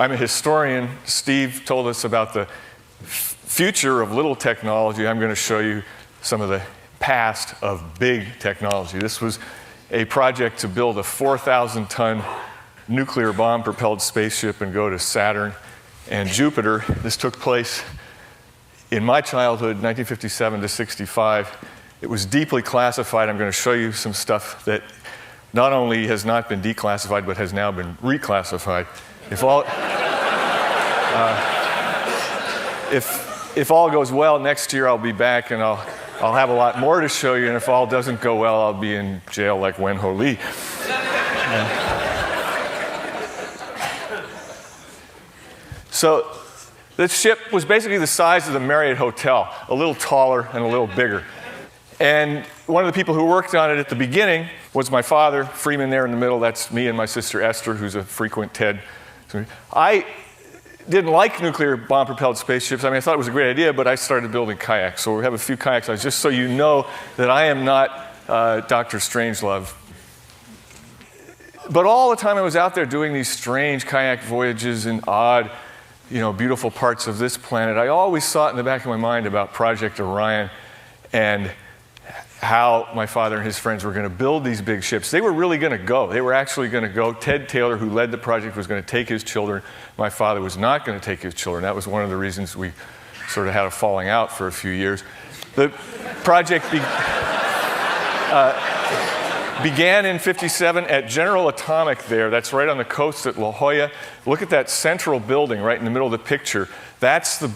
I'm a historian. Steve told us about the future of little technology. I'm going to show you some of the past of big technology. This was a project to build a 4,000-ton nuclear bomb-propelled spaceship and go to Saturn and Jupiter. This took place in my childhood, 1957 to 65. It was deeply classified. I'm going to show you some stuff that not only has not been declassified, but has now been reclassified. If all goes well, next year I'll be back and I'll have a lot more to show you, and if all doesn't go well, I'll be in jail like Wen Ho Lee. So this ship was basically the size of the Marriott Hotel, a little taller and a little bigger. And one of the people who worked on it at the beginning was my father, Freeman there in the middle. That's me and my sister Esther, who's a frequent TED. I didn't like nuclear bomb-propelled spaceships. I mean, I thought it was a great idea, but I started building kayaks. So we have a few kayaks, just so you know that I am not Dr. Strangelove. But all the time I was out there doing these strange kayak voyages in odd, beautiful parts of this planet, I always thought in the back of my mind about Project Orion and how my father and his friends were going to build these big ships. They were really going to go. They were actually going to go. Ted Taylor, who led the project, was going to take his children. My father was not going to take his children. That was one of the reasons we sort of had a falling out for a few years. The project began in '57 at General Atomic there. That's right on the coast at La Jolla. Look at that central building right in the middle of the picture. That's the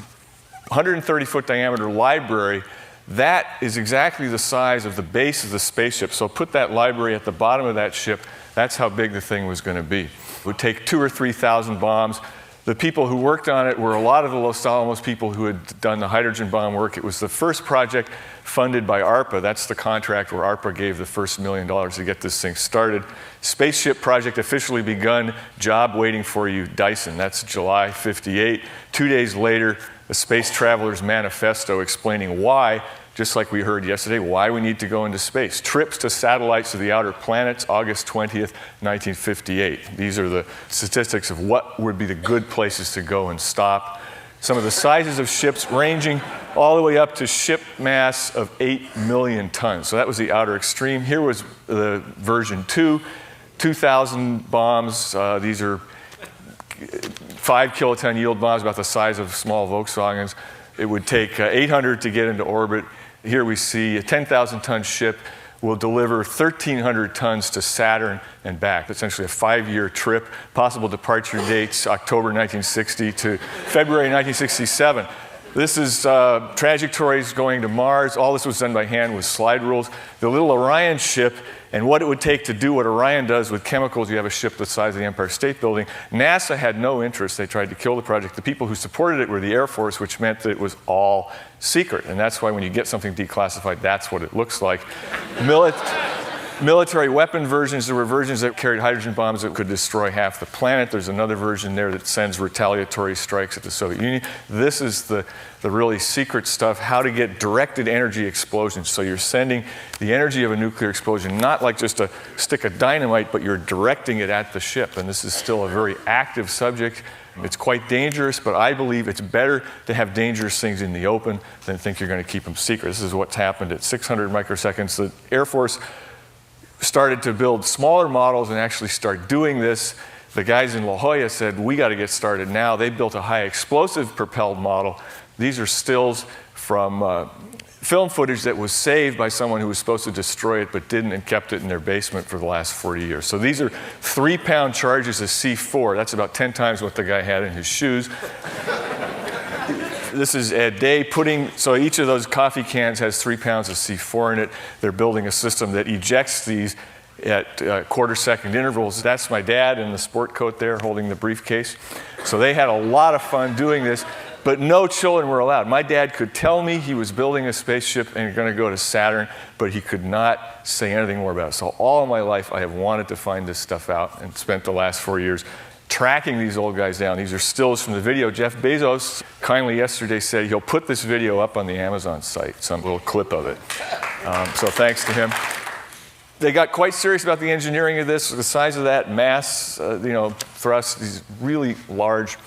130-foot diameter library. That is exactly the size of the base of the spaceship. So put that library at the bottom of that ship. That's how big the thing was going to be. It would take 2,000 or 3,000 bombs. The people who worked on it were a lot of the Los Alamos people who had done the hydrogen bomb work. It was the first project funded by ARPA. That's the contract where ARPA gave the first $1 million to get this thing started. Spaceship project officially begun, job waiting for you, Dyson. That's July '58. 2 days later, a Space Traveler's Manifesto explaining why, just like we heard yesterday, why we need to go into space. Trips to satellites of the outer planets, August 20th, 1958. These are the statistics of what would be the good places to go and stop. Some of the sizes of ships ranging all the way up to ship mass of 8 million tons. So that was the outer extreme. Here was the version 2, 2,000 bombs. These are 5 kiloton yield bombs, about the size of small Volkswagens. It would take 800 to get into orbit. Here we see a 10,000-ton ship will deliver 1,300 tons to Saturn and back. Essentially a 5-year trip. Possible departure dates, October 1960 to February 1967. This is trajectories going to Mars. All this was done by hand with slide rules. The little Orion ship and what it would take to do what Orion does with chemicals. You have a ship the size of the Empire State Building. NASA had no interest. They tried to kill the project. The people who supported it were the Air Force, which meant that it was all secret. And that's why when you get something declassified, that's what it looks like. Military weapon versions, there were versions that carried hydrogen bombs that could destroy half the planet. There's another version there that sends retaliatory strikes at the Soviet Union. This is the really secret stuff, how to get directed energy explosions. So you're sending the energy of a nuclear explosion, not like just a stick of dynamite, but you're directing it at the ship. And this is still a very active subject. It's quite dangerous, but I believe it's better to have dangerous things in the open than think you're going to keep them secret. This is what's happened at 600 microseconds. The Air Force started to build smaller models and actually start doing this. The guys in La Jolla said, we got to get started now. They built a high explosive propelled model. These are stills from film footage that was saved by someone who was supposed to destroy it but didn't and kept it in their basement for the last 40 years. So these are 3-pound charges of C4. That's about 10 times what the guy had in his shoes. This is Ed Day so each of those coffee cans has 3 pounds of C4 in it. They're building a system that ejects these at quarter-second intervals. That's my dad in the sport coat there holding the briefcase. So they had a lot of fun doing this, but no children were allowed. My dad could tell me he was building a spaceship and going to go to Saturn, but he could not say anything more about it. So all of my life, I have wanted to find this stuff out and spent the last 4 years tracking these old guys down. These are stills from the video. Jeff Bezos kindly yesterday said he'll put this video up on the Amazon site, some little clip of it. So thanks to him. They got quite serious about the engineering of this, the size of that mass, thrust, these really large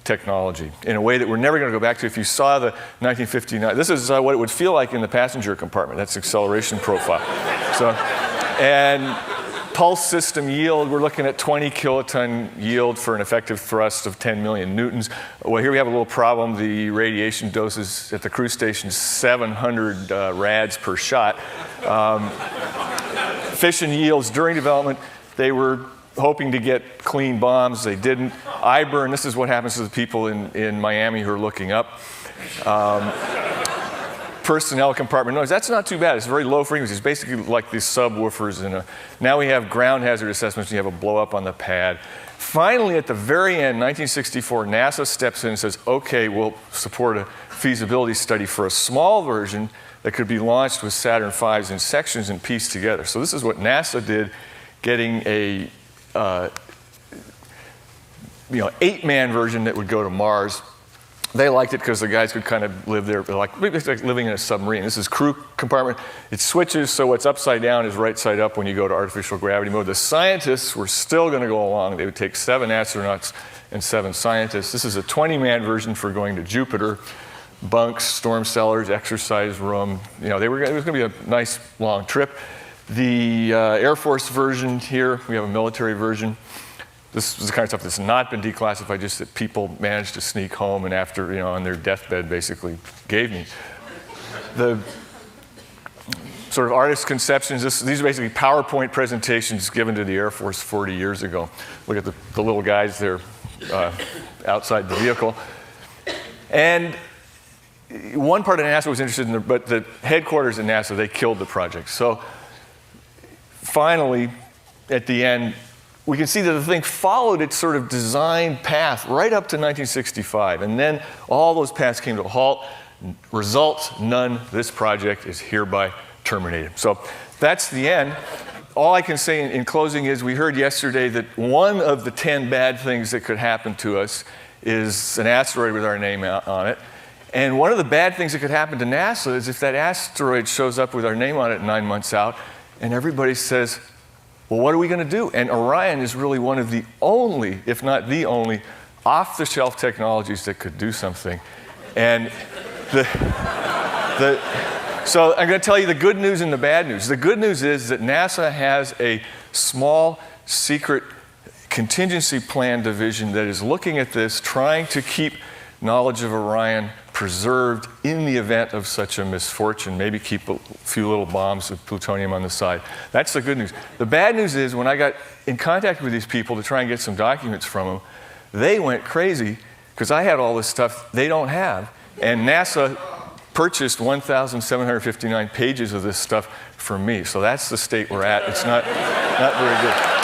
technology in a way that we're never going to go back to. If you saw the 1959, this is what it would feel like in the passenger compartment. That's acceleration profile. And pulse system yield, we're looking at 20 kiloton yield for an effective thrust of 10 million newtons. Well, here we have a little problem. The radiation doses at the cruise station, 700 rads per shot. Fission yields during development, they were hoping to get clean bombs. They didn't. I-burn, this is what happens to the people in Miami who are looking up. Personnel compartment noise, that's not too bad. It's very low frequency. It's basically like these subwoofers. Now we have ground hazard assessments, and you have a blow up on the pad. Finally, at the very end, 1964, NASA steps in and says, okay, we'll support a feasibility study for a small version that could be launched with Saturn V's in sections and pieced together. So this is what NASA did, getting a 8-man version that would go to Mars. They liked it because the guys could kind of live there, like living in a submarine. This is crew compartment. It switches, so what's upside down is right side up when you go to artificial gravity mode. The scientists were still going to go along. They would take 7 astronauts and 7 scientists. This is a 20-man version for going to Jupiter. Bunks, storm cellars, exercise room. It was going to be a nice long trip. The Air Force version here, we have a military version. This is the kind of stuff that's not been declassified, just that people managed to sneak home and after, on their deathbed basically gave me. The sort of artist conceptions, these are basically PowerPoint presentations given to the Air Force 40 years ago. Look at the little guys there outside the vehicle. And one part of NASA was interested in but the headquarters at NASA, they killed the project. So finally, at the end, we can see that the thing followed its sort of design path right up to 1965. And then all those paths came to a halt. Results, none. This project is hereby terminated. So that's the end. All I can say in closing is we heard yesterday that one of the 10 bad things that could happen to us is an asteroid with our name on it. And one of the bad things that could happen to NASA is if that asteroid shows up with our name on it 9 months out, and everybody says, well, what are we going to do? And Orion is really one of the only, if not the only, off-the-shelf technologies that could do something. And so I'm going to tell you the good news and the bad news. The good news is that NASA has a small, secret contingency plan division that is looking at this, trying to keep knowledge of Orion preserved in the event of such a misfortune, maybe keep a few little bombs of plutonium on the side. That's the good news. The bad news is when I got in contact with these people to try and get some documents from them, they went crazy because I had all this stuff they don't have. And NASA purchased 1,759 pages of this stuff from me. So that's the state we're at. It's not very good.